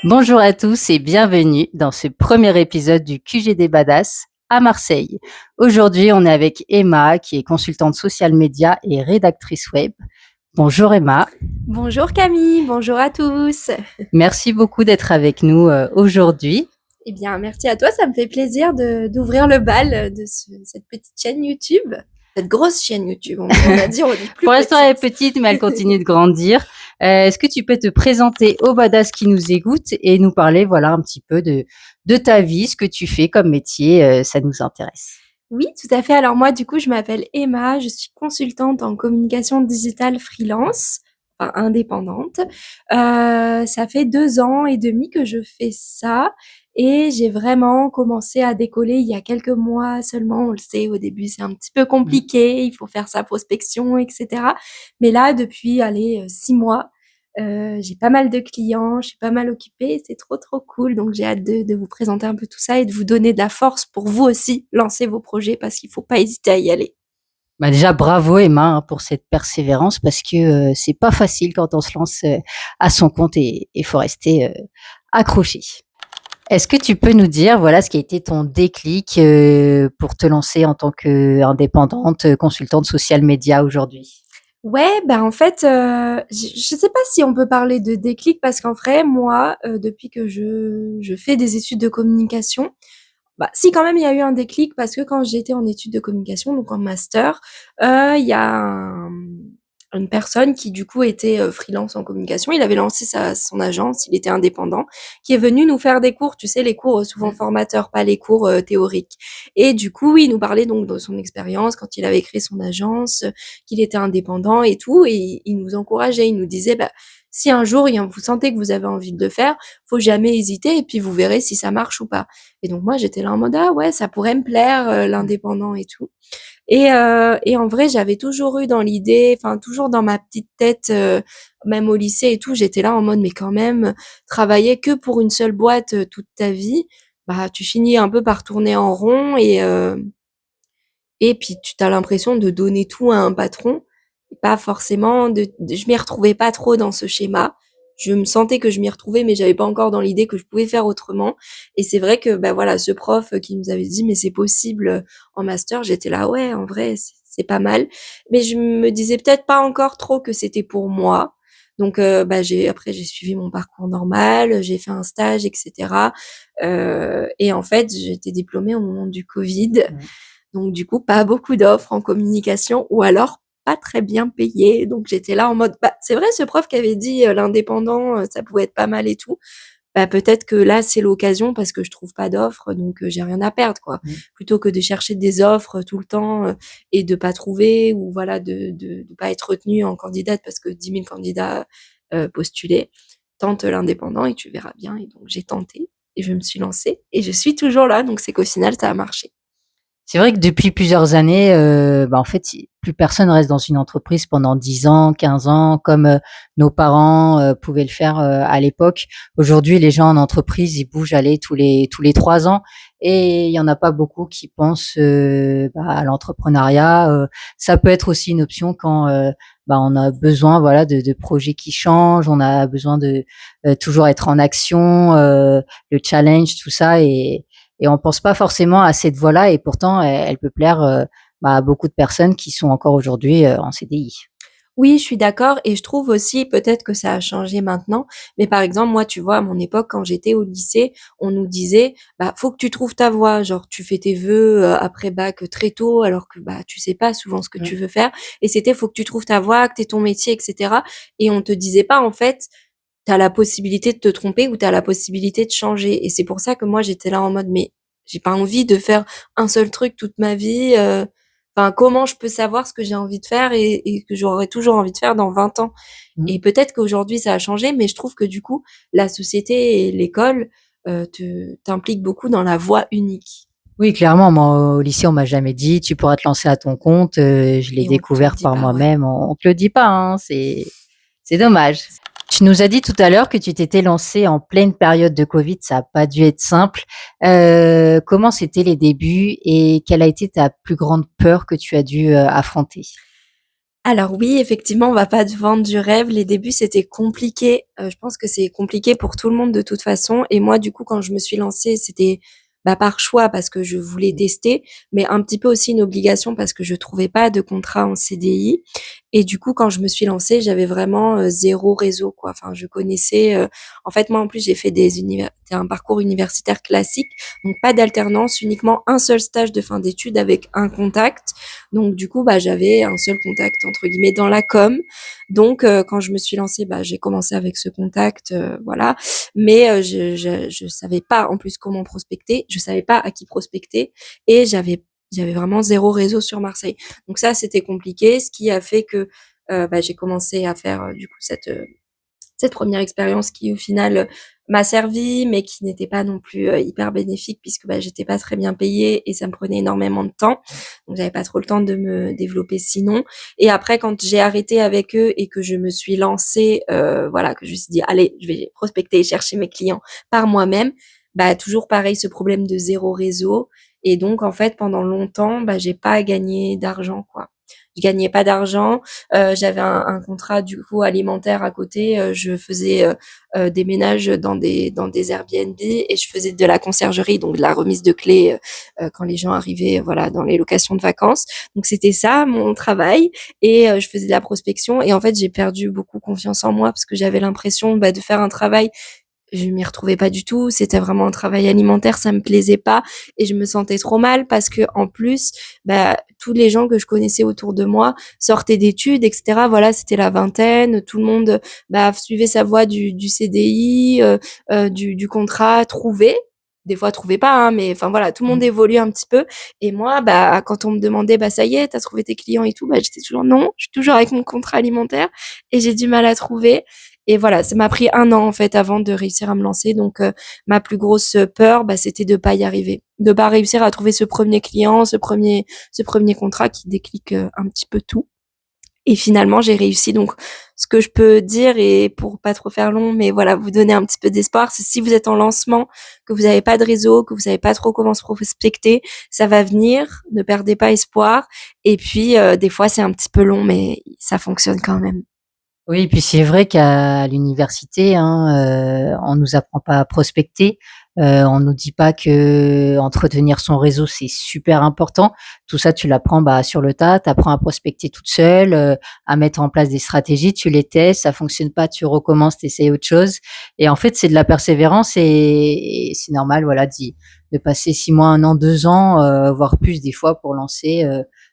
Bonjour à tous et bienvenue dans ce premier épisode du QG des Badass à Marseille. Aujourd'hui, on est avec Emma, qui est consultante social média et rédactrice web. Bonjour Emma, Bonjour Camille, bonjour à tous. merci beaucoup d'être avec nous aujourd'hui. Eh bien, merci à toi, ça me fait plaisir d'ouvrir le bal de cette petite chaîne YouTube. Cette grosse chaîne YouTube, on va dire, on dit plus Pour l'instant, elle est petite. petite, mais elle continue de grandir. Est-ce que tu peux te présenter aux Badass qui nous écoutent et nous parler, voilà, un petit peu de ta vie, ce que tu fais comme métier, ça nous intéresse. Oui, tout à fait. Alors moi, du coup, je m'appelle Emma, je suis consultante en communication digitale freelance, enfin indépendante. Ça fait 2 ans et demi que je fais ça et j'ai vraiment commencé à décoller il y a quelques mois seulement. On le sait, au début, c'est un petit peu Mm. compliqué, il faut faire sa prospection, etc. Mais là, depuis, allez, 6 mois, j'ai pas mal de clients, je suis pas mal occupée, c'est trop trop cool. Donc j'ai hâte de vous présenter un peu tout ça et de vous donner de la force pour vous aussi lancer vos projets parce qu'il faut pas hésiter à y aller. Bah déjà bravo Emma hein, pour cette persévérance parce que c'est pas facile quand on se lance à son compte et il faut rester accroché. Est-ce que tu peux nous dire voilà ce qui a été ton déclic pour te lancer en tant qu'indépendante consultante social média aujourd'hui? Ouais, bah en fait, je sais pas si on peut parler de déclic parce qu'en vrai, moi, depuis que je fais des études de communication, bah si quand même il y a eu un déclic parce que quand j'étais en études de communication, donc en master, il y a une personne qui du coup était freelance en communication. Il avait lancé son agence, il était indépendant, qui est venu nous faire des cours, tu sais, les cours souvent formateurs, pas les cours théoriques. Et du coup, il nous parlait donc de son expérience quand il avait créé son agence, qu'il était indépendant et tout, et il nous encourageait, il nous disait, bah, si un jour vous sentez que vous avez envie de le faire, faut jamais hésiter et puis vous verrez si ça marche ou pas. Et donc moi j'étais là en mode ah ouais ça pourrait me plaire l'indépendant et tout. Et en vrai j'avais toujours eu dans l'idée, enfin toujours dans ma petite tête, même au lycée et tout, j'étais là en mode mais quand même travailler que pour une seule boîte toute ta vie, bah tu finis un peu par tourner en rond et puis tu as l'impression de donner tout à un patron, pas forcément je m'y retrouvais pas trop dans ce schéma. Je me sentais que je m'y retrouvais, mais j'avais pas encore dans l'idée que je pouvais faire autrement. Et c'est vrai que, bah voilà, ce prof qui nous avait dit, mais c'est possible en master, j'étais là, ouais, en vrai, c'est pas mal. Mais je me disais peut-être pas encore trop que c'était pour moi. Donc, bah, après, j'ai suivi mon parcours normal, j'ai fait un stage, etc. Et en fait, j'étais diplômée au moment du Covid. Mm. Donc du coup, pas beaucoup d'offres en communication ou alors pas très bien payées. Donc j'étais là en mode, bah, c'est vrai ce prof qui avait dit l'indépendant, ça pouvait être pas mal et tout. Bah, peut-être que là, c'est l'occasion parce que je trouve pas d'offres, donc j'ai rien à perdre, quoi. Mm. Plutôt que de chercher des offres tout le temps et de pas trouver ou voilà, de pas être retenue en candidate parce que 10 000 candidats postulaient. Tente l'indépendant et tu verras bien. Et donc j'ai tenté et je me suis lancée et je suis toujours là. Donc c'est qu'au final, ça a marché. C'est vrai que depuis plusieurs années, en fait, plus personne reste dans une entreprise pendant 10 ans, 15 ans, comme nos parents pouvaient le faire à l'époque. Aujourd'hui, les gens en entreprise, ils bougent aller tous les 3 ans, et il y en a pas beaucoup qui pensent à l'entrepreneuriat. Ça peut être aussi une option quand on a besoin, voilà, de projets qui changent, on a besoin de toujours être en action, le challenge, tout ça, et on pense pas forcément à cette voie-là, et pourtant elle peut plaire à beaucoup de personnes qui sont encore aujourd'hui en CDI. Oui, je suis d'accord et je trouve aussi peut-être que ça a changé maintenant, mais par exemple, moi, tu vois, à mon époque, quand j'étais au lycée, on nous disait, bah, faut que tu trouves ta voie, genre tu fais tes vœux après bac très tôt, alors que bah tu sais pas souvent ce que tu Mm. veux faire, et c'était faut que tu trouves ta voie, que t'aies ton métier, etc. Et on te disait pas en fait, t'as la possibilité de te tromper ou t'as la possibilité de changer. Et c'est pour ça que moi j'étais là en mode mais j'ai pas envie de faire un seul truc toute ma vie. Enfin, comment je peux savoir ce que j'ai envie de faire et que j'aurai toujours envie de faire dans 20 ans? Mm. Et peut-être qu'aujourd'hui ça a changé, mais je trouve que du coup, la société et l'école t'impliquent beaucoup dans la voie unique. Oui, clairement, moi au lycée on m'a jamais dit tu pourras te lancer à ton compte. Je l'ai Et on te le découvert dit par pas, ouais. moi-même. On te le dit pas, hein, c'est dommage. Tu nous as dit tout à l'heure que tu t'étais lancé en pleine période de Covid, ça a pas dû être simple. Comment c'était les débuts et quelle a été ta plus grande peur que tu as dû affronter? Alors oui, effectivement, on va pas te vendre du rêve. Les débuts, c'était compliqué. Je pense que c'est compliqué pour tout le monde de toute façon et moi, du coup, quand je me suis lancée, c'était, bah, par choix parce que je voulais tester, mais un petit peu aussi une obligation parce que je trouvais pas de contrat en CDI et du coup, quand je me suis lancée, j'avais vraiment, 0 réseau, quoi. Enfin, je connaissais, en fait, moi, en plus, j'ai fait un parcours universitaire classique, donc pas d'alternance, uniquement un seul stage de fin d'études avec un contact. Donc du coup, bah, j'avais un seul contact entre guillemets dans la com. Donc quand je me suis lancée, bah, j'ai commencé avec ce contact, voilà. Mais je savais pas en plus comment prospecter, je savais pas à qui prospecter et j'avais vraiment zéro réseau sur Marseille. Donc ça, c'était compliqué, ce qui a fait que bah, j'ai commencé à faire du coup cette première expérience qui au final m'a servi, mais qui n'était pas non plus hyper bénéfique puisque bah, j'étais pas très bien payée et ça me prenait énormément de temps. Donc j'avais pas trop le temps de me développer sinon. Et après, quand j'ai arrêté avec eux et que je me suis lancée, voilà, que je me suis dit allez, je vais prospecter et chercher mes clients par moi-même, bah toujours pareil, ce problème de zéro réseau. Et donc en fait, pendant longtemps, bah j'ai pas gagné d'argent quoi. Je gagnais pas d'argent. J'avais un contrat du coup alimentaire à côté. Je faisais des ménages dans des Airbnb et je faisais de la conciergerie, donc de la remise de clés quand les gens arrivaient, voilà, dans les locations de vacances. Donc c'était ça mon travail et je faisais de la prospection. Et en fait, j'ai perdu beaucoup confiance en moi parce que j'avais l'impression bah, de faire un travail je m'y retrouvais pas du tout. C'était vraiment un travail alimentaire, ça me plaisait pas et je me sentais trop mal parce que en plus, bah, tous les gens que je connaissais autour de moi sortaient d'études, etc. Voilà, c'était la vingtaine, tout le monde bah, suivait sa voie du CDI, du contrat trouvé. Des fois, trouvait pas, hein, mais enfin voilà, tout le monde Mmh. évolue un petit peu. Et moi, bah, quand on me demandait, bah ça y est, t'as trouvé tes clients et tout, bah j'étais toujours non, je suis toujours avec mon contrat alimentaire et j'ai du mal à trouver. Et voilà, ça m'a pris un an en fait avant de réussir à me lancer. Donc ma plus grosse peur, bah, c'était de pas y arriver, de pas réussir à trouver ce premier client, ce premier contrat qui déclic un petit peu tout. Et finalement, j'ai réussi. Donc, ce que je peux dire, et pour pas trop faire long, mais voilà, vous donner un petit peu d'espoir, c'est si vous êtes en lancement, que vous n'avez pas de réseau, que vous savez pas trop comment se prospecter, ça va venir. Ne perdez pas espoir. Et puis, des fois, c'est un petit peu long, mais ça fonctionne quand même. Oui, et puis c'est vrai qu'à l'université, hein, on nous apprend pas à prospecter. On nous dit pas que entretenir son réseau, c'est super important. Tout ça, tu l'apprends, bah, sur le tas. Tu apprends à prospecter toute seule, à mettre en place des stratégies, tu les testes, ça fonctionne pas, tu recommences, tu essayes autre chose. Et en fait, c'est de la persévérance et c'est normal, voilà, de passer 6 mois, 1 an, 2 ans, voire plus des fois pour lancer,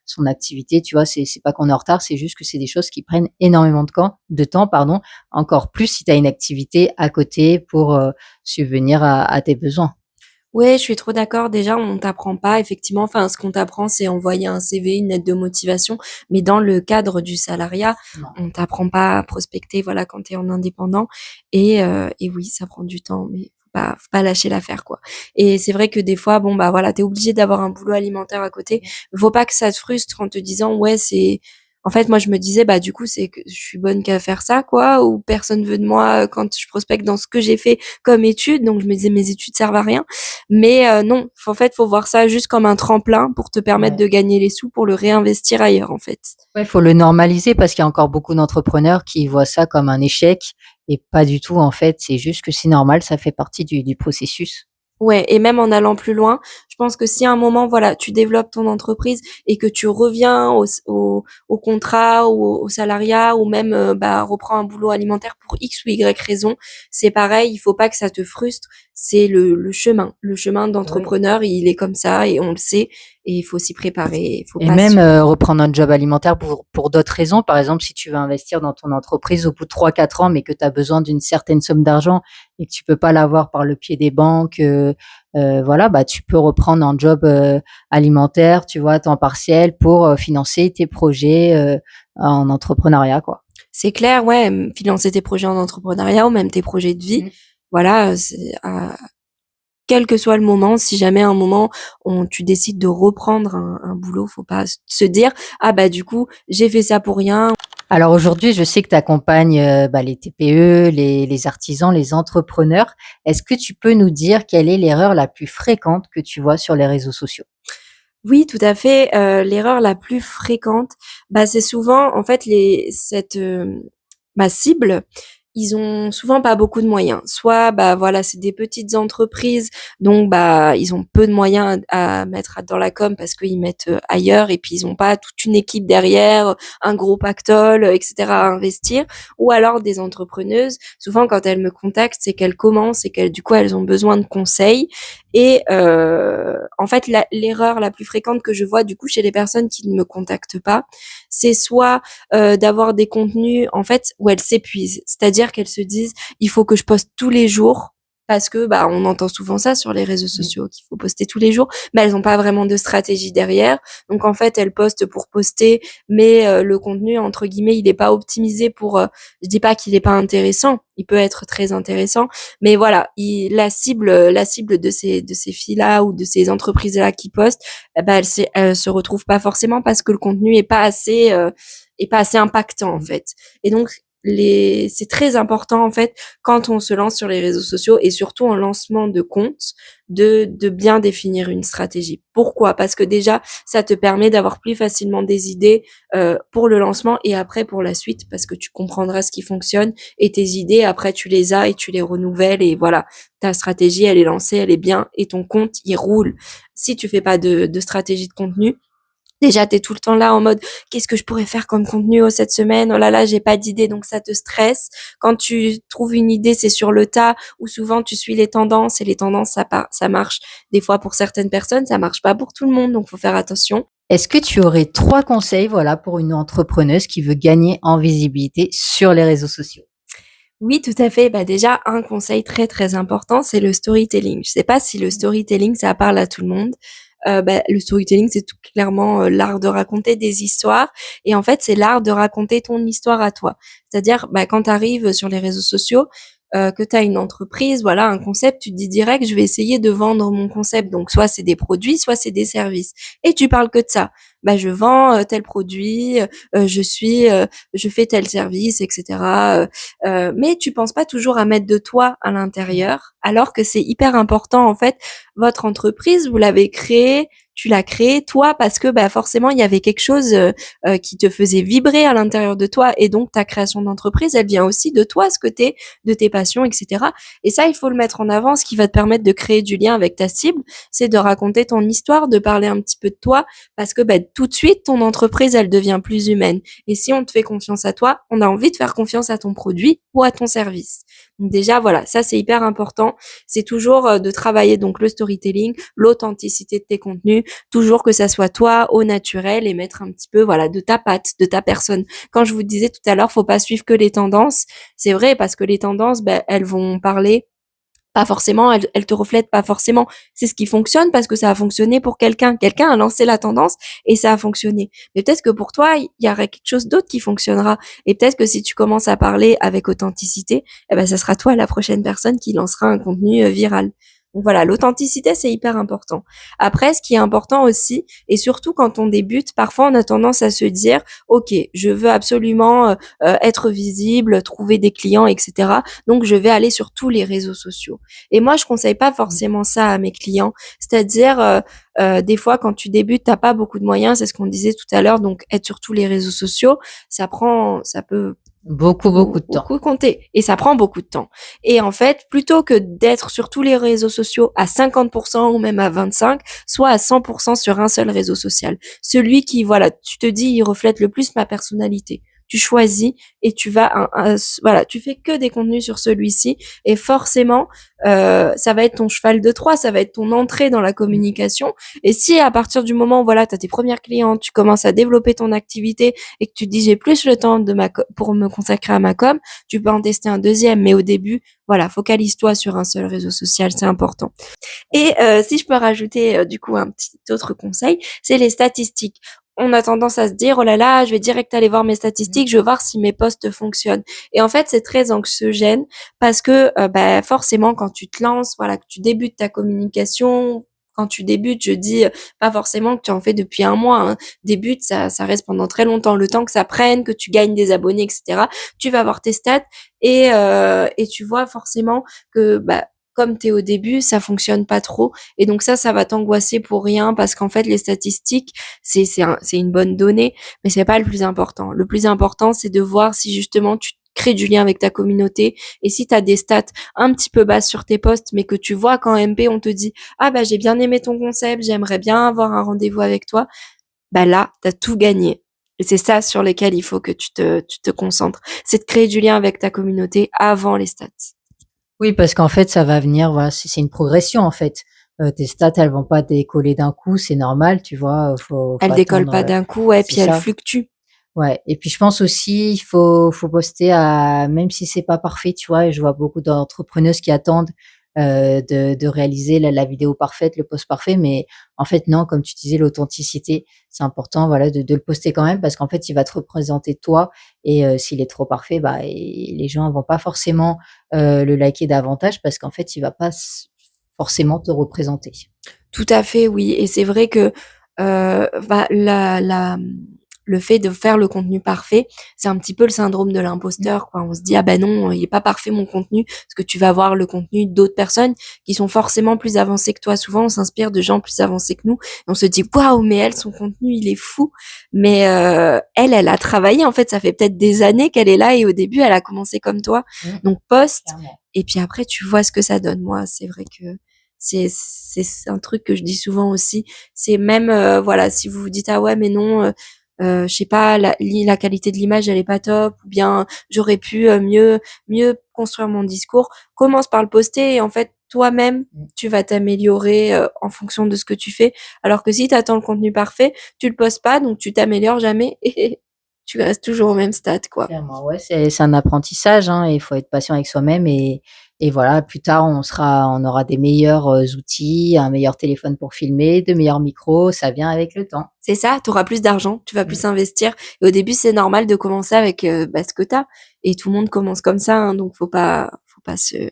son activité, tu vois? C'est pas qu'on est en retard, c'est juste que c'est des choses qui prennent énormément de temps, pardon, encore plus si tu as une activité à côté pour, subvenir à tes besoins. Ouais, je suis trop d'accord. Déjà, on t'apprend pas effectivement, enfin, ce qu'on t'apprend, c'est envoyer un CV, une lettre de motivation, mais dans le cadre du salariat, Non. on t'apprend pas à prospecter, voilà, quand tu es en indépendant et oui, ça prend du temps, mais faut pas lâcher l'affaire, quoi. Et c'est vrai que des fois, bon, bah, voilà, tu es obligé d'avoir un boulot alimentaire à côté. Faut pas que ça te frustre en te disant: «Ouais, c'est» en fait, moi, je me disais: «Bah, du coup, c'est que je suis bonne qu'à faire ça, quoi, ou personne veut de moi, quand je prospecte dans ce que j'ai fait comme études». Donc je me disais: «Mes études servent à rien». Mais non, en fait, faut voir ça juste comme un tremplin pour te permettre Ouais. de gagner les sous pour le réinvestir ailleurs, en fait. Ouais, faut le normaliser parce qu'il y a encore beaucoup d'entrepreneurs qui voient ça comme un échec et pas du tout, en fait. C'est juste que c'est normal, ça fait partie du processus. Ouais, et même en allant plus loin, je pense que si à un moment, voilà, tu développes ton entreprise et que tu reviens au contrat ou au salariat ou même bah, reprends un boulot alimentaire pour X ou Y raison, c'est pareil, il faut pas que ça te frustre. C'est le chemin. Le chemin Oui. d'entrepreneur, il est comme ça et on le sait et il faut s'y préparer. Il faut Et pas même, se... reprendre un job alimentaire pour d'autres raisons. Par exemple, si tu veux investir dans ton entreprise au bout de 3 4 ans, mais que tu as besoin d'une certaine somme d'argent et que tu peux pas l'avoir par le pied des banques, voilà, bah, tu peux reprendre un job, alimentaire, tu vois, à temps partiel pour, financer tes projets, en entrepreneuriat, quoi. C'est clair, ouais, financer tes projets en entrepreneuriat ou même tes projets de vie. Mmh. Voilà, c'est quel que soit le moment, si jamais à un moment tu décides de reprendre un boulot, faut pas se dire ah bah du coup j'ai fait ça pour rien. Alors aujourd'hui, je sais que tu accompagnes, bah, les TPE, les artisans, les entrepreneurs. Est-ce que tu peux nous dire quelle est l'erreur la plus fréquente que tu vois sur les réseaux sociaux? Oui, tout à fait, l'erreur la plus fréquente, bah, c'est souvent en fait ma cible, ils ont souvent pas beaucoup de moyens. Soit, bah, voilà, c'est des petites entreprises, donc bah, ils ont peu de moyens à mettre dans la com parce qu'ils mettent, ailleurs et puis ils ont pas toute une équipe derrière, un gros pactole, et cetera à investir. Ou alors des entrepreneuses, souvent quand elles me contactent, c'est qu'elles commencent et qu'elles du coup, elles ont besoin de conseils et en fait, l'erreur la plus fréquente que je vois du coup chez les personnes qui ne me contactent pas, c'est soit d'avoir des contenus en fait où elles s'épuisent, c'est-à-dire qu'elles se disent il faut que je poste tous les jours parce que bah on entend souvent ça sur les réseaux sociaux qu'il faut poster tous les jours, mais elles n'ont pas vraiment de stratégie derrière. Donc en fait elles postent pour poster, mais le contenu entre guillemets il n'est pas optimisé pour. Je dis pas qu'il n'est pas intéressant, il peut être très intéressant, mais voilà, la cible de ces filles-là ou de ces entreprises-là qui postent, eh ben, elles se retrouvent pas forcément parce que le contenu est pas assez impactant, en fait. Et donc, c'est très important, en fait, quand on se lance sur les réseaux sociaux et surtout en lancement de compte, de bien définir une stratégie. Pourquoi? Parce que déjà, ça te permet d'avoir plus facilement des idées, pour le lancement et après pour la suite parce que tu comprendras ce qui fonctionne et tes idées, après, tu les as et tu les renouvelles et voilà, ta stratégie, elle est lancée, elle est bien et ton compte, il roule. Si tu fais pas de stratégie de contenu, déjà, tu es tout le temps là en mode: «Qu'est-ce que je pourrais faire comme contenu, cette semaine? Oh là là, j'ai pas d'idée», donc ça te stresse. Quand tu trouves une idée, c'est sur le tas ou souvent tu suis les tendances et les tendances, ça marche des fois pour certaines personnes, ça marche pas pour tout le monde, donc faut faire attention. Est-ce que tu aurais 3 conseils, voilà, pour une entrepreneuse qui veut gagner en visibilité sur les réseaux sociaux? Oui, tout à fait. Bah, déjà, un conseil très, très important, c'est le storytelling. Je sais pas si le storytelling, ça parle à tout le monde. Bah, le storytelling, c'est tout clairement, l'art de raconter des histoires et en fait, c'est l'art de raconter ton histoire à toi. C'est-à-dire, bah, quand tu arrives sur les réseaux sociaux, que tu as une entreprise, voilà, un concept, tu te dis direct: «Je vais essayer de vendre mon concept». Donc soit c'est des produits, soit c'est des services et tu parles que de ça. Bah, je vends, tel produit, je fais tel service et cetera, mais tu penses pas toujours à mettre de toi à l'intérieur, alors que c'est hyper important en fait. Votre entreprise, vous l'avez créée, tu l'as créée toi parce que bah forcément il y avait quelque chose qui te faisait vibrer à l'intérieur de toi et donc ta création d'entreprise, elle vient aussi de toi, ce côté de tes passions, etc. Et ça, il faut le mettre en avant. Ce qui va te permettre de créer du lien avec ta cible, c'est de raconter ton histoire, de parler un petit peu de toi, parce que bah, tout de suite ton entreprise, elle devient plus humaine. Et si on te fait confiance à toi, on a envie de faire confiance à ton produit ou à ton service. Donc déjà, voilà, ça c'est hyper important. C'est toujours de travailler donc le storytelling, l'authenticité de tes contenus, toujours que ça soit toi au naturel et mettre un petit peu voilà de ta patte, de ta personne. Quand je vous disais tout à l'heure, faut pas suivre que les tendances. C'est vrai parce que les tendances, ben, elles vont parler pas forcément, elle te reflète pas forcément. C'est ce qui fonctionne parce que ça a fonctionné pour quelqu'un. Quelqu'un a lancé la tendance et ça a fonctionné. Mais peut-être que pour toi, il y aurait quelque chose d'autre qui fonctionnera. Et peut-être que si tu commences à parler avec authenticité, eh ben, ça sera toi la prochaine personne qui lancera un contenu viral. Donc voilà, l'authenticité, c'est hyper important. Après, ce qui est important aussi, et surtout quand on débute, parfois on a tendance à se dire, OK, je veux absolument être visible, trouver des clients, etc. Donc, je vais aller sur tous les réseaux sociaux. Et moi, je conseille pas forcément ça à mes clients. C'est-à-dire, des fois, quand tu débutes, t'as pas beaucoup de moyens. C'est ce qu'on disait tout à l'heure. Donc, être sur tous les réseaux sociaux, ça peut Beaucoup, beaucoup de temps. beaucoup compter et ça prend beaucoup de temps. Et en fait, plutôt que d'être sur tous les réseaux sociaux à 50% ou même à 25, soit à 100% sur un seul réseau social. Celui qui, voilà, tu te dis, il reflète le plus ma personnalité. Tu choisis et tu vas, voilà, tu fais que des contenus sur celui-ci et forcément, ça va être ton cheval de Troie, ça va être ton entrée dans la communication. Et si à partir du moment où voilà, tu as tes premières clientes, tu commences à développer ton activité et que tu te dis j'ai plus le temps pour me consacrer à ma com, tu peux en tester un deuxième. Mais au début, voilà, focalise-toi sur un seul réseau social, c'est important. Et si je peux rajouter du coup un petit autre conseil, c'est les statistiques. On a tendance à se dire: «Oh là là, je vais direct aller voir mes statistiques, je vais voir si mes posts fonctionnent» et en fait, c'est très anxiogène parce que, bah, forcément quand tu te lances, voilà, que tu débutes ta communication, quand tu débutes, je dis, pas forcément que tu en fais depuis un mois, hein. Débute, ça reste pendant très longtemps. Le temps que ça prenne, que tu gagnes des abonnés et cetera, tu vas voir tes stats et tu vois forcément que, bah, comme tu es au début, ça fonctionne pas trop. Et donc ça va t'angoisser pour rien parce qu'en fait, les statistiques, c'est une bonne donnée, mais c'est pas le plus important. Le plus important, c'est de voir si justement tu crées du lien avec ta communauté et si tu as des stats un petit peu basses sur tes posts, mais que tu vois qu'en MP, on te dit, ah bah j'ai bien aimé ton concept, j'aimerais bien avoir un rendez-vous avec toi, bah là, tu as tout gagné. Et c'est ça sur lequel il faut que tu te concentres. C'est de créer du lien avec ta communauté avant les stats. Oui, parce qu'en fait, ça va venir, voilà, c'est une progression en fait. Tes stats, elles vont pas décoller d'un coup, c'est normal, tu vois. Faut Elle décolle attendre. pas d'un coup, ouais, C'est puis elle ça. fluctue. Ouais. Et puis je pense aussi, faut poster à, même si c'est pas parfait, tu vois. Et je vois beaucoup d'entrepreneuses qui attendent de réaliser la vidéo parfaite, le post parfait, mais en fait non, comme tu disais, l'authenticité, c'est important, voilà, de le poster quand même parce qu'en fait, il va te représenter toi. Et s'il est trop parfait, bah, et les gens vont pas forcément le liker davantage parce qu'en fait, il va pas forcément te représenter. Tout à fait, oui. Et c'est vrai que bah, le fait de faire le contenu parfait, c'est un petit peu le syndrome de l'imposteur, quoi. On se dit, ah ben non, il est pas parfait mon contenu, parce que tu vas voir le contenu d'autres personnes qui sont forcément plus avancées que toi. Souvent, on s'inspire de gens plus avancés que nous. Et on se dit, waouh, mais elle, son contenu, il est fou. Mais elle a travaillé, en fait, ça fait peut-être des années qu'elle est là, et au début, elle a commencé comme toi. Mmh, Donc, poste, clairement. et puis après, tu vois ce que ça donne. Moi, c'est vrai que c'est un truc que je dis souvent aussi. C'est même voilà, si vous vous dites ah ouais mais non, je sais pas, la qualité de l'image elle est pas top, ou bien j'aurais pu mieux construire mon discours. Commence par le poster et en fait toi-même Mmh. tu vas t'améliorer en fonction de ce que tu fais. Alors que si tu attends le contenu parfait, tu le postes pas, donc tu t'améliores jamais et tu restes toujours au même stade quoi. Clairement, ouais, c'est un apprentissage, hein, et il faut être patient avec soi-même et voilà, plus tard, on aura des meilleurs, outils, un meilleur téléphone pour filmer, de meilleurs micros, ça vient avec le temps. C'est ça, tu auras plus d'argent, tu vas Mmh. plus investir. Et au début, c'est normal de commencer avec bah, ce que tu as. Et tout le monde commence comme ça, hein, donc faut pas se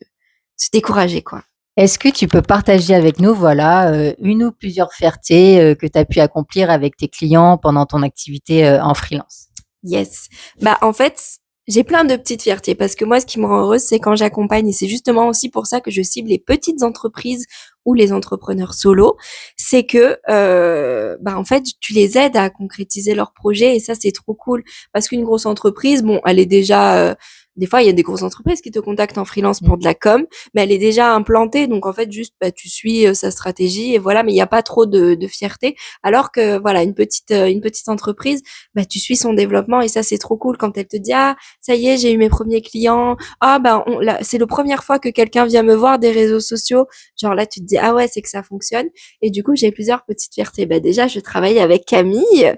décourager, quoi. Est-ce que tu peux partager avec nous, voilà, une ou plusieurs fiertés, que tu as pu accomplir avec tes clients pendant ton activité, en freelance? Yes. Bah, en fait, j'ai plein de petites fiertés parce que moi, ce qui me rend heureuse, c'est quand j'accompagne et c'est justement aussi pour ça que je cible les petites entreprises ou les entrepreneurs solo, c'est que bah en fait, tu les aides à concrétiser leurs projets et ça c'est trop cool parce qu'une grosse entreprise, bon, elle est déjà des fois, il y a des grosses entreprises qui te contactent en freelance Mmh. pour de la com, mais elle est déjà implantée, donc en fait, juste, bah, tu suis sa stratégie et voilà, mais il n'y a pas trop de fierté. Alors que voilà, une petite entreprise, bah, tu suis son développement et ça, c'est trop cool quand elle te dit, ah, ça y est, j'ai eu mes premiers clients. Ah, bah, là, c'est la première fois que quelqu'un vient me voir des réseaux sociaux. Genre là, tu te dis, ah ouais, c'est que ça fonctionne. Et du coup, j'ai plusieurs petites fiertés. Bah, déjà, je travaille avec Camille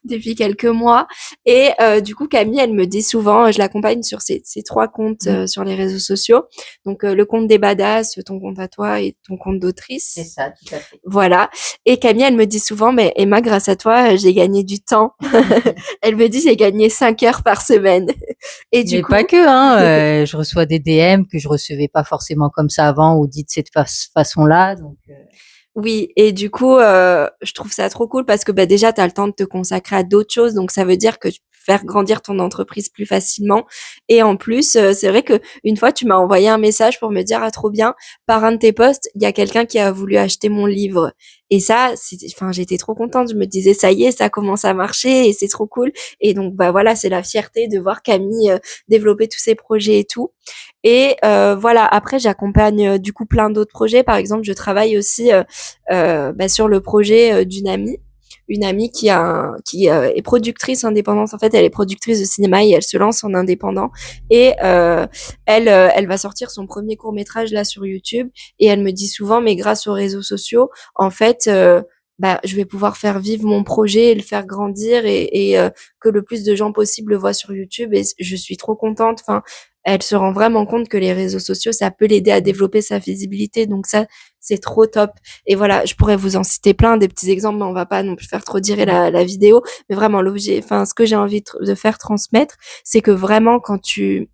depuis quelques mois. Et du coup, Camille, elle me dit souvent, je l'accompagne sur ses trois comptes Mmh. sur les réseaux sociaux. Donc, le compte des badass, ton compte à toi et ton compte C'est d'autrice. ça, tout à fait. Voilà. Et Camille, elle me dit souvent, mais Emma, grâce à toi, j'ai gagné du temps. Elle me dit, j'ai gagné 5 heures par semaine. Et du Mais pas coup, que, hein, je reçois des DM que je recevais pas forcément comme ça avant ou dites de cette façon-là, donc oui, et du coup, je trouve ça trop cool parce que, bah, déjà, tu as le temps de te consacrer à d'autres choses, donc ça veut dire que tu peux faire grandir ton entreprise plus facilement et en plus, c'est vrai que une fois, tu m'as envoyé un message pour me dire: «Ah trop bien, par un de tes posts, il y a quelqu'un qui a voulu acheter mon livre» et ça, c'était enfin, j'étais trop contente. Je me disais: «Ça y est, ça commence à marcher et c'est trop cool» et donc bah, voilà, c'est la fierté de voir Camille, développer tous ses projets et tout et voilà, après j'accompagne, du coup plein d'autres projets. Par exemple, je travaille aussi, bah, sur le projet une amie qui est productrice indépendante. En fait, elle est productrice de cinéma et elle se lance en indépendant. Et elle va sortir son premier court métrage là sur YouTube. Et elle me dit souvent, mais grâce aux réseaux sociaux, en fait, bah, je vais pouvoir faire vivre mon projet et le faire grandir et que le plus de gens possible le voient sur YouTube. Et je suis trop contente. Enfin, elle se rend vraiment compte que les réseaux sociaux, ça peut l'aider à mmh. développer sa visibilité. Donc ça, c'est trop top. Et voilà, je pourrais vous en citer plein des petits exemples, mais on va pas non plus faire trop durer Mmh. la vidéo. Mais vraiment, l'objet, enfin, ce que j'ai envie de faire transmettre, c'est que vraiment, quand tu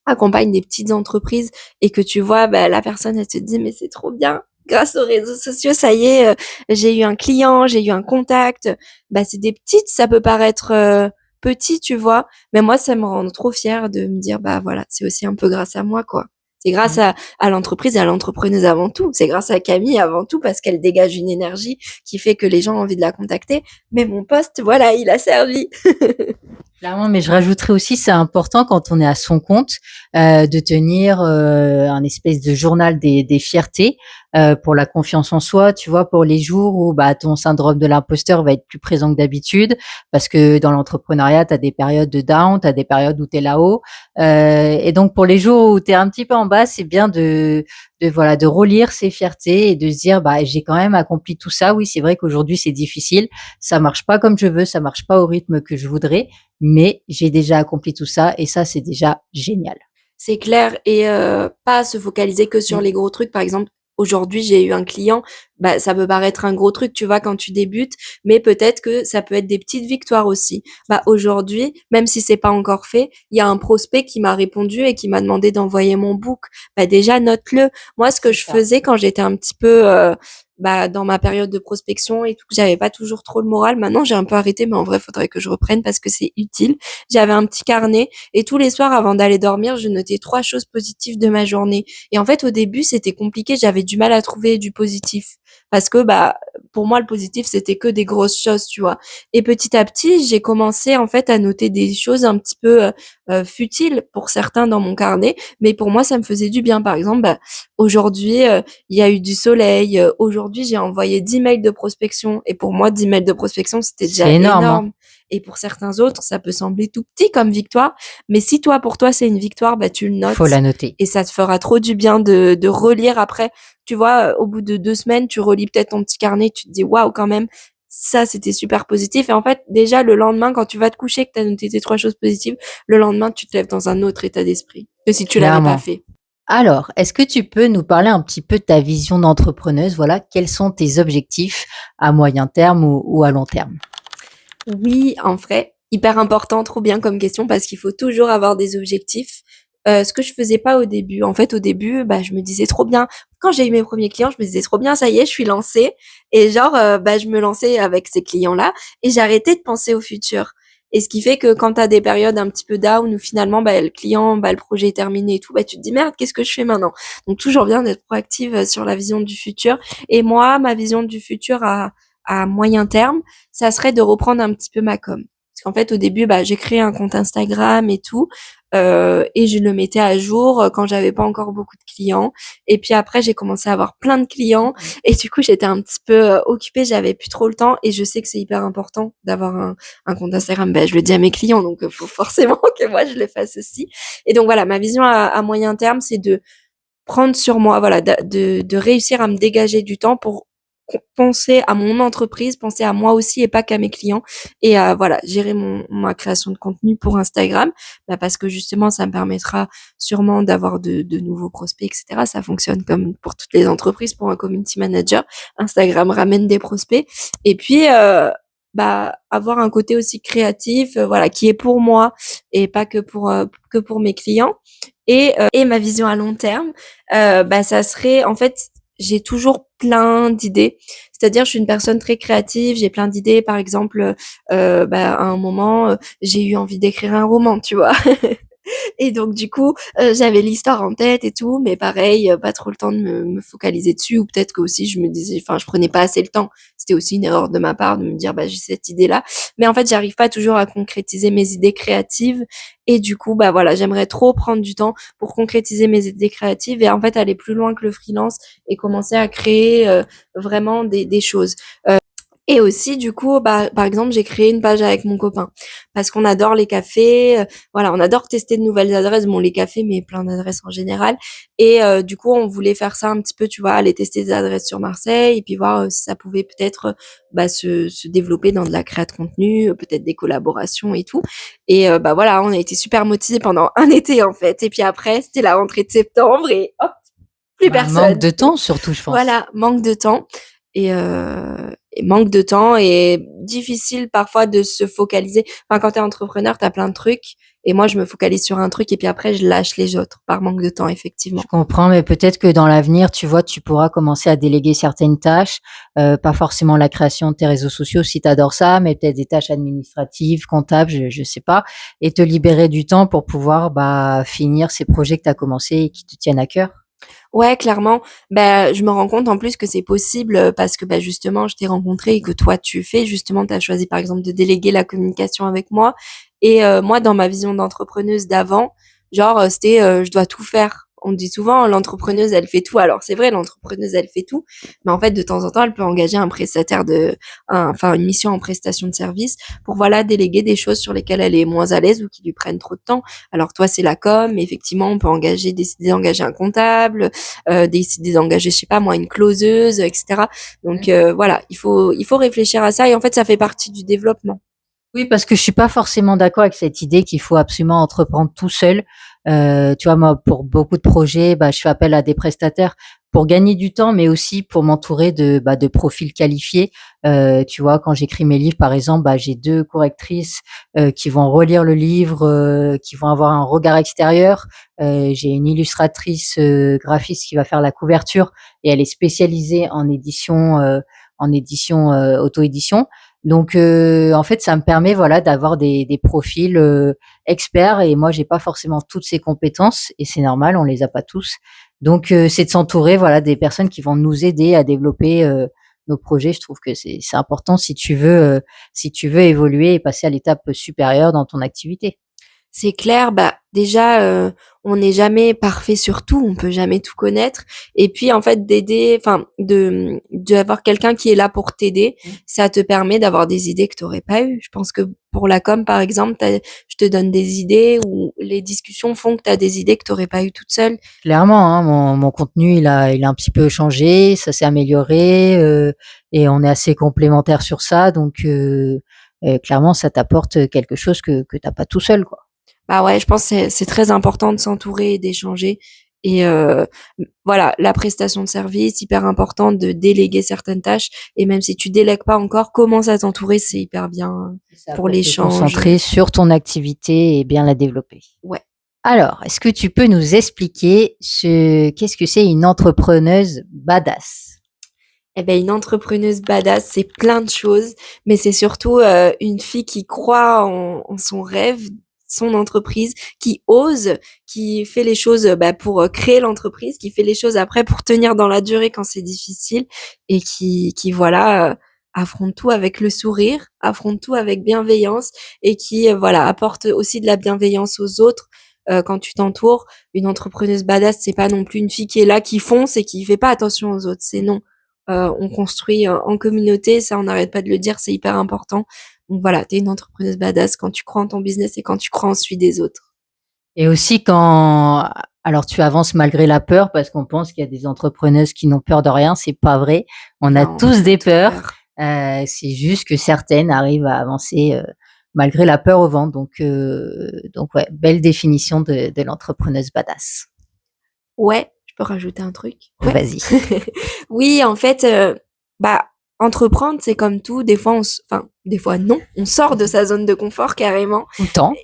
accompagnes des petites entreprises et que tu vois, bah, la personne, elle te dit, mais c'est trop bien. Grâce aux réseaux sociaux, ça y est, j'ai eu un client, j'ai eu un contact. Bah, c'est des petites, ça peut paraître petit, tu vois. Mais moi, ça me rend trop fière de me dire, bah voilà, c'est aussi un peu grâce à moi, quoi. C'est grâce Mmh. à l'entreprise et à l'entrepreneuse avant tout. C'est grâce à Camille avant tout parce qu'elle dégage une énergie qui fait que les gens ont envie de la contacter. Mais mon poste, voilà, il a servi. Clairement, mais je rajouterais aussi, c'est important quand on est à son compte, de tenir, un espèce de journal des fiertés, pour la confiance en soi, tu vois? Pour les jours où, bah, ton syndrome de l'imposteur va être plus présent que d'habitude, parce que dans l'entrepreneuriat, tu as des périodes de down, tu as des périodes où tu es là-haut, et donc pour les jours où tu es un petit peu en bas, c'est bien voilà, de relire ses fiertés et de se dire: «Bah, j'ai quand même accompli tout ça. Oui, c'est vrai qu'aujourd'hui, c'est difficile, ça marche pas comme je veux, ça marche pas au rythme que je voudrais, mais j'ai déjà accompli tout ça et ça, c'est déjà génial.» C'est clair et pas se focaliser que sur Mmh. les gros trucs. Par exemple, aujourd'hui, j'ai eu un client, bah, ça peut paraître un gros truc, tu vois, quand tu débutes, mais peut-être que ça peut être des petites victoires aussi. Bah, aujourd'hui, même si c'est pas encore fait, il y a un prospect qui m'a répondu et qui m'a demandé d'envoyer mon book. Bah, déjà, note-le. Moi, ce que C'est je ça. faisais quand j'étais un petit peu, bah, dans ma période de prospection et tout, que j'avais pas toujours trop le moral. Maintenant, j'ai un peu arrêté, mais en vrai, faudrait que je reprenne parce que c'est utile. J'avais un petit carnet et tous les soirs, avant d'aller dormir, je notais 3 choses positives de ma journée. Et en fait, au début, c'était compliqué. J'avais du mal à trouver du positif. Parce que, bah, pour moi, le positif, c'était que des grosses choses, tu vois. Et petit à petit, j'ai commencé, en fait, à noter des choses un petit peu futiles pour certains dans mon carnet. Mais pour moi, ça me faisait du bien. Par exemple, bah, aujourd'hui, il y a eu du soleil. Aujourd'hui, j'ai envoyé 10 mails de prospection. Et pour moi, 10 mails de prospection, c'était C'est déjà énorme, hein. énorme. Et pour certains autres, ça peut sembler tout petit comme victoire, mais si toi, pour toi, c'est une victoire, bah, tu le Faut notes la noter. et ça te fera trop du bien de relire après. Tu vois, au bout de 2 semaines, tu relis peut-être ton petit carnet, tu te dis waouh, quand même, ça, c'était super positif. Et en fait, déjà, le lendemain, quand tu vas te coucher, que tu as noté tes 3 choses positives, le lendemain, tu te lèves dans un autre état d'esprit que si tu l'avais pas Clairement. fait. Alors, est-ce que tu peux nous parler un petit peu de ta vision d'entrepreneuse? Voilà, quels sont tes objectifs à moyen terme ou à long terme? Oui, en vrai, hyper important, trop bien comme question parce qu'il faut toujours avoir des objectifs. Ce que je faisais pas au début. En fait, au début, bah, je me disais trop bien. Quand j'ai eu mes premiers clients, je me disais trop bien, ça y est, je suis lancée. Et genre, bah, je me lançais avec ces clients-là et j'arrêtais de penser au futur. Et ce qui fait que quand tu as des périodes un petit peu down où finalement, bah, le client, bah, le projet est terminé et tout, bah, tu te dis merde, qu'est-ce que je fais maintenant? Donc toujours bien d'être proactive sur la vision du futur. Et moi, ma vision du futur à moyen terme, ça serait de reprendre un petit peu ma com. Parce qu'en fait, au début, bah, j'ai créé un compte Instagram et tout, et je le mettais à jour quand j'avais pas encore beaucoup de clients. Et puis après, j'ai commencé à avoir plein de clients, et du coup, j'étais un petit peu occupée, j'avais plus trop le temps. Et je sais que c'est hyper important d'avoir un compte Instagram. Ben, je le dis à mes clients, donc faut forcément que moi je le fasse aussi. Et donc voilà, ma vision à moyen terme, c'est de prendre sur moi, voilà, de réussir à me dégager du temps pour penser à mon entreprise, penser à moi aussi et pas qu'à mes clients et à voilà, gérer ma création de contenu pour Instagram, bah, parce que justement ça me permettra sûrement d'avoir de nouveaux prospects et cetera. Ça fonctionne comme pour toutes les entreprises, pour un community manager. Instagram ramène des prospects et puis, bah, avoir un côté aussi créatif, voilà, qui est pour moi et pas que pour mes clients et ma vision à long terme, bah, ça serait en fait, j'ai toujours plein d'idées. C'est-à-dire, je suis une personne très créative, j'ai plein d'idées. Par exemple, bah, à un moment, j'ai eu envie d'écrire un roman, tu vois? Et donc du coup, j'avais l'histoire en tête et tout, mais pareil, pas trop le temps de me focaliser dessus ou peut-être que aussi je me disais enfin, je prenais pas assez le temps. C'était aussi une erreur de ma part de me dire: «Bah, j'ai cette idée-là». Mais en fait, j'arrive pas toujours à concrétiser mes idées créatives et du coup, bah, voilà, j'aimerais trop prendre du temps pour concrétiser mes idées créatives et en fait aller plus loin que le freelance et commencer à créer, vraiment des choses. Et aussi, du coup, bah, par exemple, j'ai créé une page avec mon copain parce qu'on adore les cafés, voilà, on adore tester de nouvelles adresses, bon, les cafés, mais plein d'adresses en général. Et du coup, on voulait faire ça un petit peu, tu vois, aller tester des adresses sur Marseille et puis voir si ça pouvait peut-être bah, se développer dans de la création de contenu, peut-être des collaborations et tout. Et bah voilà, on a été super motivés pendant un été en fait. Et puis après, c'était la rentrée de septembre et hop, plus Bah, manque personne. de temps surtout, je pense. Voilà, manque de temps et manque de temps et difficile parfois de se focaliser. Enfin, quand tu es entrepreneur, tu as plein de trucs Et moi, je me focalise sur un truc et puis après, je lâche les autres par manque de temps, Je effectivement. comprends, mais peut-être que dans l'avenir, tu vois, tu pourras commencer à déléguer certaines tâches, pas forcément la création de tes réseaux sociaux si tu adores ça, mais peut-être des tâches administratives, comptables, je sais pas, et te libérer du temps pour pouvoir bah, finir ces projets que tu as commencés et qui te tiennent à cœur. Ouais, clairement. Bah, je me rends compte en plus que c'est possible parce que bah, justement, je t'ai rencontré et que toi, tu fais. Justement, tu as choisi par exemple de déléguer la communication avec moi. Et moi, dans ma vision d'entrepreneuse d'avant, genre, c'était je dois tout faire. On dit souvent, l'entrepreneuse, elle fait tout. Alors, c'est vrai, l'entrepreneuse, elle fait tout. Mais en fait, de temps en temps, elle peut engager un prestataire enfin, une mission en prestation de service pour, voilà, déléguer des choses sur lesquelles elle est moins à l'aise ou qui lui prennent trop de temps. Alors, toi, c'est la com, mais effectivement, on peut décider d'engager un comptable, décider d'engager, je sais pas moi, une closeuse, etc. Donc voilà, il faut réfléchir à ça et en fait ça fait partie du développement. Oui, parce que je suis pas forcément d'accord avec cette idée qu'il faut absolument entreprendre tout seul. Tu vois, moi, pour beaucoup de projets, bah, je fais appel à des prestataires pour gagner du temps, mais aussi pour m'entourer de profils qualifiés. Tu vois, quand j'écris mes livres, par exemple, bah, j'ai deux correctrices qui vont relire le livre, qui vont avoir un regard extérieur. J'ai une illustratrice graphiste qui va faire la couverture et elle est spécialisée en édition auto-édition. Donc en fait, ça me permet voilà d'avoir des profils experts et moi j'ai pas forcément toutes ces compétences et c'est normal, on les a pas tous. Donc c'est de s'entourer voilà des personnes qui vont nous aider à développer nos projets. Je trouve que c'est important si tu veux évoluer et passer à l'étape supérieure dans ton activité. C'est clair, bah déjà on n'est jamais parfait sur tout, on peut jamais tout connaître et puis en fait d'aider enfin de d'avoir quelqu'un qui est là pour t'aider, ça te permet d'avoir des idées que tu aurais pas eues. Je pense que pour la com par exemple, je te donne des idées ou les discussions font que tu as des idées que tu aurais pas eues toute seule. Clairement, hein, mon contenu il a un petit peu changé, ça s'est amélioré et on est assez complémentaires sur ça. Donc clairement, ça t'apporte quelque chose que t'as pas tout seul, quoi. Bah ouais, je pense que c'est très important de s'entourer et d'échanger. Et voilà, la prestation de service, hyper important de déléguer certaines tâches. Et même si tu délègues pas encore, commence à t'entourer, c'est hyper bien C'est ça, pour pour te l'échange. concentrer sur ton activité et bien la développer. Ouais. Alors, est-ce que tu peux nous expliquer qu'est-ce que c'est une entrepreneuse badass? Eh ben, une entrepreneuse badass, c'est plein de choses, mais c'est surtout une fille qui croit en son rêve, son entreprise, qui ose, qui fait les choses bah, pour créer l'entreprise, qui fait les choses après pour tenir dans la durée quand c'est difficile et qui voilà, affronte tout avec le sourire, affronte tout avec bienveillance et qui voilà apporte aussi de la bienveillance aux autres. Quand tu t'entoures, une entrepreneuse badass, c'est pas non plus une fille qui est là, qui fonce et qui fait pas attention aux autres. C'est non, on construit en communauté, ça on n'arrête pas de le dire, c'est hyper important. Donc voilà, t'es une entrepreneuse badass quand tu crois en ton business et quand tu crois en celui des autres. Et aussi alors tu avances malgré la peur parce qu'on pense qu'il y a des entrepreneuses qui n'ont peur de rien, c'est pas vrai. On a Non, tous on a des tous peurs. peur. C'est juste que certaines arrivent à avancer malgré la peur au ventre. Donc ouais, belle définition de l'entrepreneuse badass. Ouais, je peux rajouter un truc? Ouais. Vas-y. Oui, en fait, bah, entreprendre, c'est comme tout, des fois enfin, des fois non, on sort de sa zone de confort carrément. Tout le temps.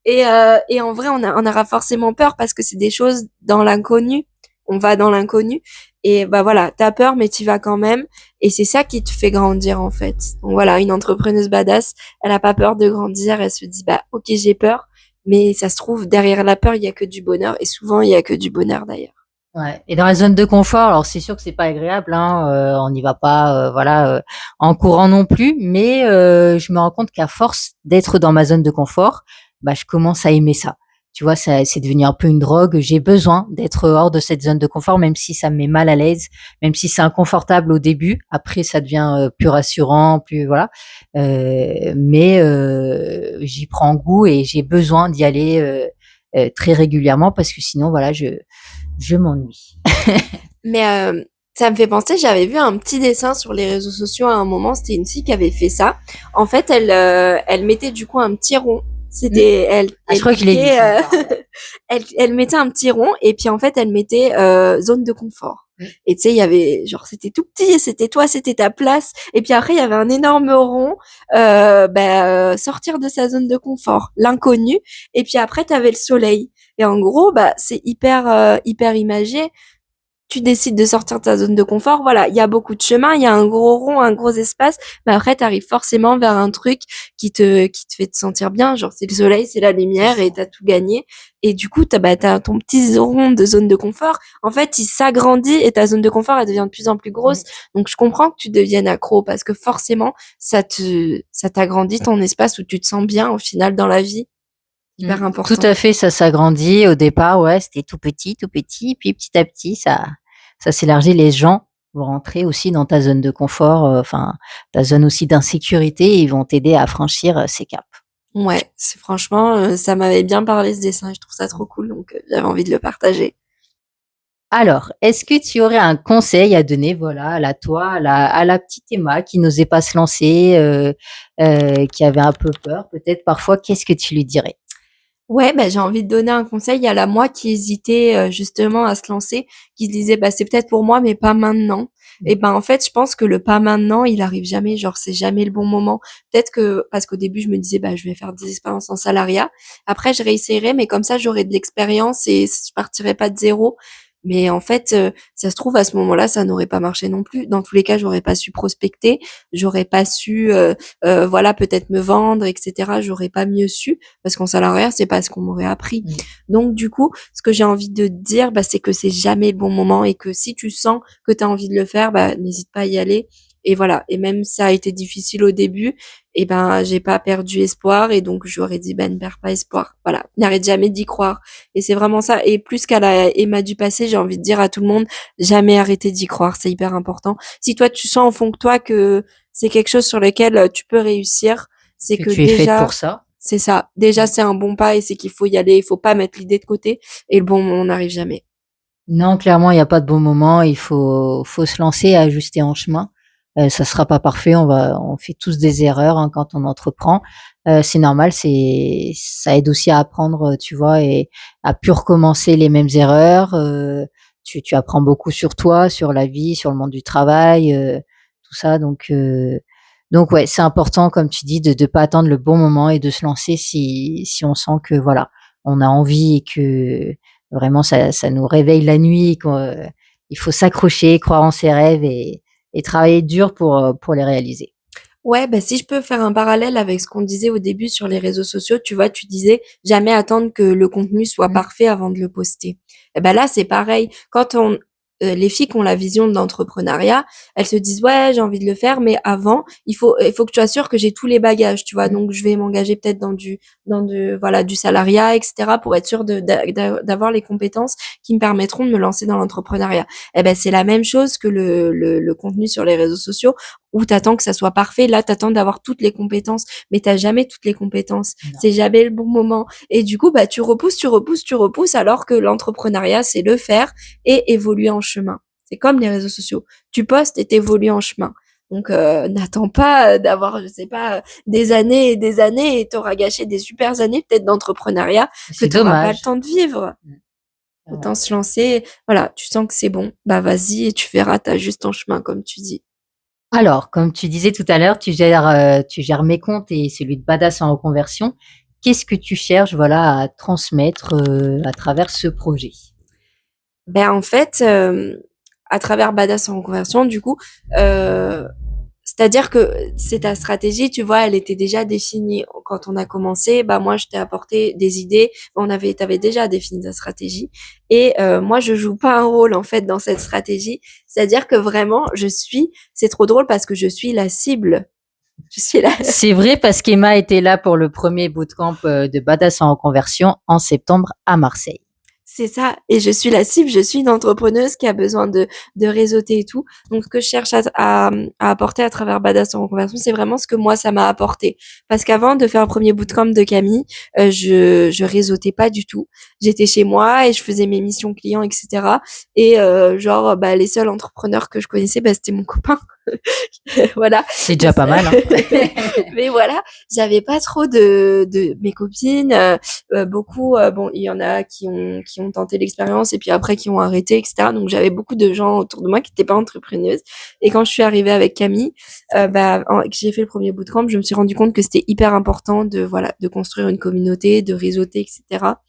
Et en vrai, on aura forcément peur parce que c'est des choses dans l'inconnu. On va dans l'inconnu. Et bah voilà, t'as peur, mais t'y vas quand même. Et c'est ça qui te fait grandir, en fait. Donc voilà, une entrepreneuse badass, elle a pas peur de grandir. Elle se dit, bah, ok, j'ai peur. Mais ça se trouve, derrière la peur, il y a que du bonheur. Et souvent, il y a que du bonheur, d'ailleurs. Ouais. Et dans la zone de confort, alors c'est sûr que c'est pas agréable, hein, on n'y va pas, voilà, en courant non plus, mais je me rends compte qu'à force d'être dans ma zone de confort, bah je commence à aimer ça. Tu vois, ça, c'est devenu un peu une drogue. J'ai besoin d'être hors de cette zone de confort, même si ça me met mal à l'aise, même si c'est inconfortable au début. Après, ça devient plus rassurant, plus voilà. Mais j'y prends goût et j'ai besoin d'y aller très régulièrement parce que sinon, voilà, je m'ennuie. Mais ça me fait penser, j'avais vu un petit dessin sur les réseaux sociaux à un moment, c'était une fille qui avait fait ça. En fait, elle mettait du coup un petit rond. C'était, Ah, je elle crois que je l'ai vu, cliquait, ça me parle. elle mettait un petit rond et puis en fait, elle mettait zone de confort. Mmh. Et tu sais, il y avait genre c'était tout petit, c'était toi, c'était ta place. Et puis après, il y avait un énorme rond, sortir de sa zone de confort, l'inconnu. Et puis après, tu avais le soleil. Et en gros, bah c'est hyper imagé. Tu décides de sortir de ta zone de confort, voilà, il y a beaucoup de chemins, il y a un gros rond, un gros espace, mais après tu arrives forcément vers un truc qui te fait te sentir bien, genre c'est le soleil, c'est la C'est lumière et ça. t'as tout gagné. Et du coup, t'as ton petit rond de zone de confort. En fait, il s'agrandit et ta zone de confort, elle devient de plus en plus grosse. Mmh. Donc, je comprends que tu deviennes accro parce que forcément, ça t'agrandit ton espace où tu te sens bien au final dans la vie. Mmh. Hyper Tout important. à fait, ça s'agrandit. Au départ, ouais, c'était tout petit, puis petit à petit, ça s'élargit. Les gens vont rentrer aussi dans ta zone de confort, enfin, ta zone aussi d'insécurité, et ils vont t'aider à franchir, ces caps. Ouais, c'est franchement, ça m'avait bien parlé ce dessin, je trouve ça trop cool, donc j'avais envie de le partager. Alors, est-ce que tu aurais un conseil à donner, voilà, à la toi, à la petite Emma qui n'osait pas se lancer, qui avait un peu peur peut-être parfois, qu'est-ce que tu lui dirais? Ouais, bah, j'ai envie de donner un conseil. Il y a la moi qui hésitait, justement à se lancer, qui se disait: «Bah, c'est peut-être pour moi, mais pas maintenant». Mmh. Et ben, en fait, je pense que le pas maintenant, il arrive jamais, genre, c'est jamais le bon moment. Peut-être que parce qu'au début, je me disais: «Bah, je vais faire des expériences en salariat. Après, je réessayerai, mais comme ça, j'aurai de l'expérience et je partirai pas de zéro». Mais en fait, ça se trouve, à ce moment-là, ça n'aurait pas marché non plus. Dans tous les cas, j'aurais pas su prospecter, j'aurais pas su, voilà, peut-être me vendre et cetera. J'aurais pas mieux su. Parce qu'en salariat, c'est pas ce qu'on m'aurait appris. Mmh. Donc du coup, ce que j'ai envie de te dire, bah, c'est que c'est jamais le bon moment et que si tu sens que tu as envie de le faire, bah, n'hésite pas à y aller. Et voilà. Et même si ça a été difficile au début, et ben, j'ai pas perdu espoir et donc j'aurais dit, bah, ne perds pas espoir. Voilà. N'arrête jamais d'y croire. Et c'est vraiment ça. Et plus qu'à la Emma du passé, j'ai envie de dire à tout le monde, jamais arrêter d'y croire. C'est hyper important. Si toi, tu sens au fond de toi que c'est quelque chose sur lequel tu peux réussir, c'est Que que tu es faite pour déjà, ça. c'est ça. Déjà, Mmh. c'est un bon pas et c'est qu'il faut y aller. Il faut pas mettre l'idée de côté. Et le bon moment n'arrive jamais. Non, clairement, il y a pas de bon moment, il faut se lancer et ajuster en chemin. Ça sera pas parfait, on fait tous des erreurs, hein, quand on entreprend. C'est normal, ça aide aussi à apprendre, tu vois? Et à plus recommencer les mêmes erreurs, tu apprends beaucoup sur toi, sur la vie, sur le monde du travail, tout ça donc ouais, c'est important comme tu dis de pas attendre le bon moment et de se lancer si on sent que voilà, on a envie et que vraiment ça nous réveille la nuit, il faut s'accrocher, croire en ses rêves et travailler dur pour les réaliser. Ouais, bah, si je peux faire un parallèle avec ce qu'on disait au début sur les réseaux sociaux, tu vois, tu disais jamais attendre que le contenu soit Mmh. parfait avant de le poster. Et ben là, c'est pareil. Les filles qui ont la vision de l'entrepreneuriat, elles se disent ouais, j'ai envie de le faire, mais avant, il faut que tu assures que j'ai tous les bagages, tu vois. Mmh. Donc, je vais m'engager peut-être voilà, du salariat, etc., pour être sûre d'avoir les compétences qui me permettront de me lancer dans l'entrepreneuriat. Et ben, c'est la même chose que le contenu sur les réseaux sociaux où t'attends que ça soit parfait. Là, t'attends d'avoir toutes les compétences, mais t'as jamais toutes les compétences. Non. C'est jamais le bon moment. Et du coup, bah, tu repousses, alors que l'entrepreneuriat, c'est le faire et évoluer en chemin. C'est comme les réseaux sociaux. Tu postes et t'évolues en chemin. Donc, n'attends pas d'avoir, je sais pas, des années et des années et t'auras gâché des super années peut-être d'entrepreneuriat que C'est t'auras pas le dommage. temps de vivre. Mmh. Ouais. Autant se lancer. Voilà, tu sens que c'est bon. Bah, vas-y et tu verras, t'as juste ton chemin, comme tu dis. Alors, comme tu disais tout à l'heure, tu gères mes comptes et celui de Badass en reconversion. Qu'est-ce que tu cherches, voilà, à transmettre, à travers ce projet? Ben, en fait, à travers Badass en reconversion, du coup, heu, c'est-à-dire que c'est ta stratégie, tu vois, elle était déjà définie. Quand on a commencé, bah, moi, je t'ai apporté des idées. Tu avais déjà défini ta stratégie et moi, je joue pas un rôle, en fait, dans cette stratégie. C'est-à-dire que vraiment, c'est trop drôle parce que je suis la cible. Je suis la C'est vrai parce qu'Emma était là pour le premier bootcamp, de Badass en reconversion en septembre à Marseille. C'est ça, et je suis la cible, je suis une entrepreneuse qui a besoin de réseauter et tout. Donc, ce que je cherche à apporter à travers Badass en reconversion, c'est vraiment ce que moi, ça m'a apporté. Parce qu'avant de faire le premier bootcamp de Camille, je réseautais pas du tout. J'étais chez moi et je faisais mes missions clients, etc. Et genre, bah, les seuls entrepreneurs que je connaissais, bah, c'était mon copain. Voilà. C'est déjà pas mal, hein. Mais voilà, j'avais pas trop de mes copines, beaucoup, bon, il y en a qui ont tenté l'expérience et puis après qui ont arrêté, et cetera. Donc j'avais beaucoup de gens autour de moi qui étaient pas entrepreneuses. Et quand je suis arrivée avec Camille, que j'ai fait le premier bootcamp, je me suis rendu compte que c'était hyper important de, voilà, de construire une communauté, de réseauter, et cetera.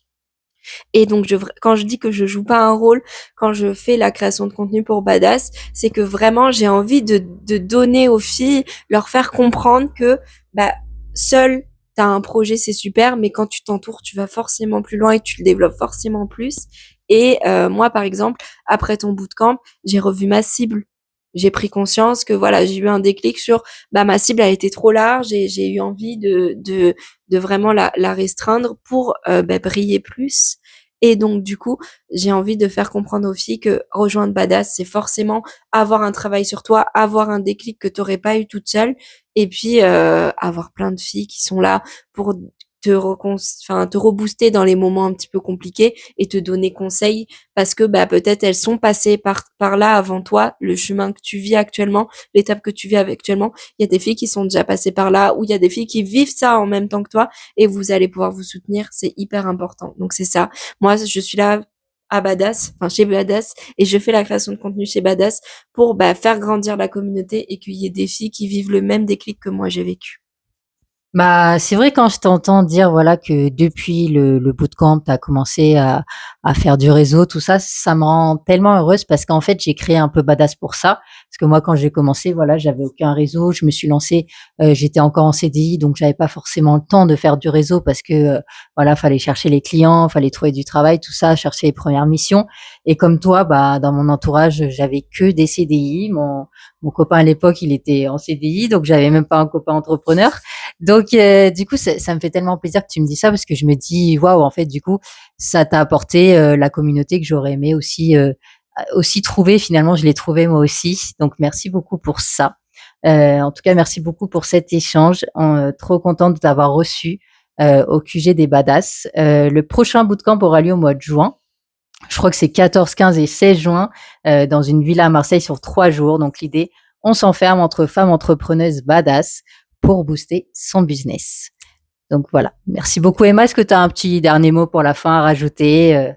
Et donc, quand je dis que je joue pas un rôle, quand je fais la création de contenu pour Badass, c'est que vraiment, j'ai envie de donner aux filles, leur faire comprendre que, bah, seul, t'as un projet, c'est super, mais quand tu t'entoures, tu vas forcément plus loin et tu le développes forcément plus. Et moi, par exemple, après ton bootcamp, j'ai revu ma cible. J'ai pris conscience que voilà, j'ai eu un déclic sur bah ma cible a été trop large et j'ai eu envie de vraiment la restreindre pour briller plus. Et donc, du coup, j'ai envie de faire comprendre aux filles que rejoindre Badass, c'est forcément avoir un travail sur toi, avoir un déclic que t'aurais pas eu toute seule, et puis avoir plein de filles qui sont là pour te rebooster dans les moments un petit peu compliqués et te donner conseil parce que bah peut-être elles sont passées par là avant toi, le chemin que tu vis actuellement, l'étape que tu vis actuellement. Il y a des filles qui sont déjà passées par là, ou il y a des filles qui vivent ça en même temps que toi et vous allez pouvoir vous soutenir. C'est hyper important. Donc c'est ça. Moi, je suis là à Badass, enfin chez Badass, et je fais la création de contenu chez Badass pour bah, faire grandir la communauté et qu'il y ait des filles qui vivent le même déclic que moi j'ai vécu. Bah, c'est vrai quand je t'entends dire voilà que depuis le bootcamp, tu as commencé à faire du réseau, tout ça, ça me rend tellement heureuse parce qu'en fait, j'ai créé un peu Badass pour ça. Parce que moi, quand j'ai commencé, voilà, j'avais aucun réseau, je me suis lancée, j'étais encore en CDI, donc j'avais pas forcément le temps de faire du réseau parce que voilà, fallait chercher les clients, fallait trouver du travail, tout ça, chercher les premières missions. Et comme toi, bah, dans mon entourage, j'avais que des CDI. Mon copain à l'époque, il était en CDI, donc j'avais même pas un copain entrepreneur. Donc, du coup, ça me fait tellement plaisir que tu me dis ça parce que je me dis, waouh, en fait, du coup, ça t'a apporté la communauté que j'aurais aimé aussi trouver. Finalement, je l'ai trouvé moi aussi. Donc, merci beaucoup pour ça. En tout cas, merci beaucoup pour cet échange. Trop contente de t'avoir reçu au QG des Badass. Le prochain bootcamp aura lieu au mois de juin. Je crois que c'est 14, 15 et 16 juin dans une villa à Marseille sur 3 jours. Donc, l'idée, on s'enferme entre femmes entrepreneuses badass pour booster son business. Donc voilà. Merci beaucoup Emma. Est-ce que tu as un petit dernier mot pour la fin à rajouter?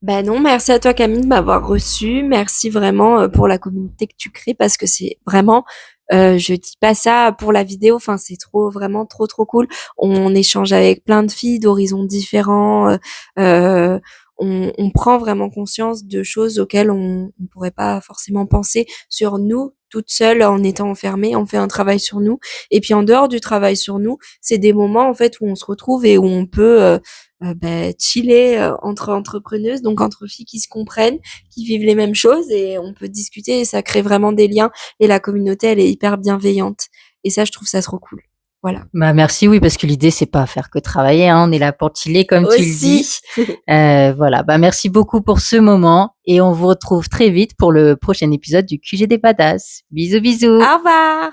Ben non, merci à toi Camille de m'avoir reçu. Merci vraiment pour la communauté que tu crées parce que c'est vraiment, je dis pas ça pour la vidéo, enfin c'est trop vraiment trop cool. On échange avec plein de filles d'horizons différents. On prend vraiment conscience de choses auxquelles on ne pourrait pas forcément penser sur nous toute seule en étant enfermée. On fait un travail sur nous et puis en dehors du travail sur nous, c'est des moments en fait où on se retrouve et où on peut chiller entre entrepreneuses, donc entre filles qui se comprennent, qui vivent les mêmes choses et on peut discuter et ça crée vraiment des liens et la communauté elle est hyper bienveillante et ça je trouve ça trop cool. Voilà. Bah merci, oui, parce que l'idée c'est pas faire que travailler, hein, on est là pour chiller comme tu le Aussi. dis. Voilà, bah merci beaucoup pour ce moment et on vous retrouve très vite pour le prochain épisode du QG des Badass. Bisous bisous. Au revoir.